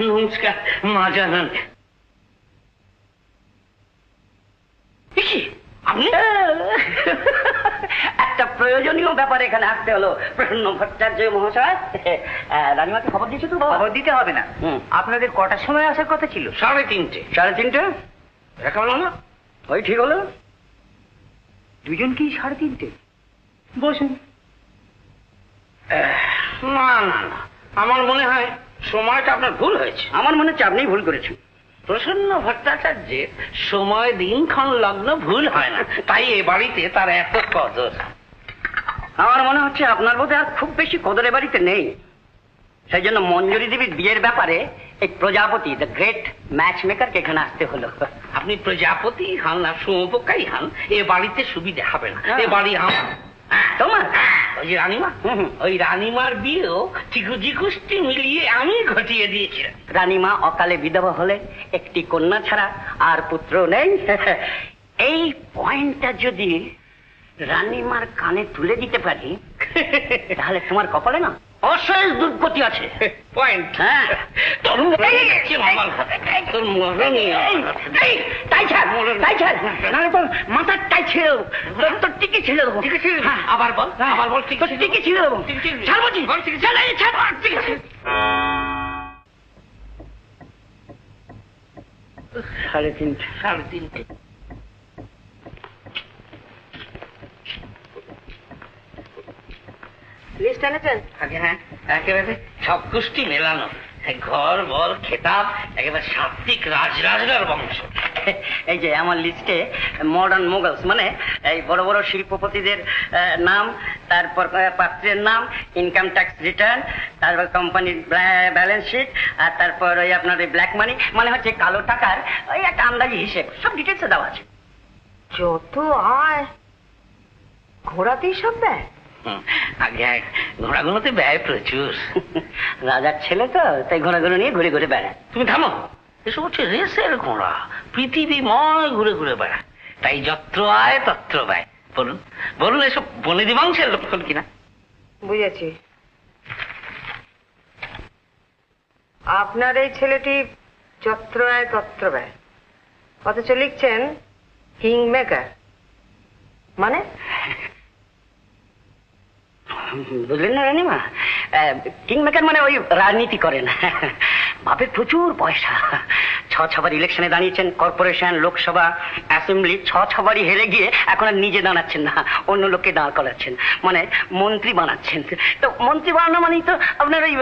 নমস্কার, মা জানান। আপনি একটা প্রয়োজনীয় ব্যাপার এখানে আসতে হলো প্রসন্ন ভট্টাচার্য মহাশয়। রানীমাকে খবর দিয়েছো তো? খবর দিতে হবে না। আপনাদের কটার সময় আসার কথা ছিল? 3:30। 3:30? দেখা হলো না? ওই ঠিক হলো। দুজন কি 3:30? বসুন। না না না, আমার মনে হয় সময়টা আপনার ভুল হয়েছে। আমার মনে হচ্ছে আপনিই ভুল করেছেন। প্রসন্ন ভট্টাচার্যের সময় দিনক্ষণ লগ্ন ভুল হয় না, তাই এ বাড়িতে তার এত কদর। আমার মনে হচ্ছে আপনার বোধহয় আর খুব বেশি কদরে বাড়িতে নেই। সেই জন্য মঞ্জুরি দেবীর বিয়ের ব্যাপারে এই প্রজাপতি দ্য গ্রেট ম্যাচ মেকারকে এখানে আসতে হলো। আপনি প্রজাপতি হন না শুঁয়োপোকাই হন, এ বাড়িতে সুবিধা হবে না। এ বাড়ি আমার। তোমার? ওই যে রানীমা, ওই রানীমার বিয়েও চিকুজি কুষ্টি মিলিয়ে আমি ঘটিয়ে দিয়েছিলাম। রানীমা অকালে বিধবা হলে একটি কন্যা ছাড়া আর পুত্র নেই। এই পয়েন্টটা যদি রানীমার কানে তুলে দিতে পারি তাহলে তোমার কপালে না অশেষ দুর্গতি আছে। পয়েন্ট? হ্যাঁ। তোর মাথার টাই ছিল, তোর টিকে ছিল। আবার বল, আবার বল। টিকে ছিল। ছাড়বো 3:30। লিস্ট এনেছেন? আগে হ্যাঁ, একেবারে সব কুষ্টি মেলানো, ঘর বল খেতাব, একেবারে সাত্বিক রাজরাজরার বংশ। এই যে আমার লিস্টে মডার্ন মোগলস মানে এই বড় বড় শিল্পপতিদের নাম, তারপর পাত্রের নাম, ইনকাম ট্যাক্স রিটার্ন, তারপর কোম্পানির ব্যালেন্স শিট, আর তারপর ওই আপনার ওই ব্ল্যাক মানি মানে হচ্ছে কালো টাকার ওই একটা আন্দাজি হিসেব, সব ডিটেলসে দেওয়া আছে। যত আয় ঘোরাতেই সব ব্যয়। আগে ঘোড়াগুলোতে ব্যয় প্রচুর। রাজার ছেলে তো, তাই ঘোড়াগুলো নিয়ে ঘুরে ঘুরে বেড়ায়। তুমি থামো, এসব হচ্ছে রেসের ঘোড়া, পৃথিবীময় ঘুরে ঘুরে বেড়ায়, তাই যত্র আয় তত্র ব্যয়। বলুন বলুন, এসব বনেদি বংশের লক্ষণ কিনা? বুঝেছি। আপনার এই ছেলেটি যত্র আয় তত্র ব্যয়, অথচ লিখছেন কিং মেকার, মানে? বুঝলেন না রানীমা, কিং মেকার মানে ওই রাজনীতি করেন। বাপের প্রচুর পয়সা, 6 ইলেকশনে দাঁড়িয়েছেন, কর্পোরেশন, লোকসভা, অ্যাসেম্বলি 6 হেরে গিয়ে এখন আর নিজে দাঁড়াচ্ছেন না, অন্য লোককে দাঁড় করাচ্ছেন, মানে মন্ত্রী বানাচ্ছেন। তো মন্ত্রী বানানো মানেই তো আপনার ওই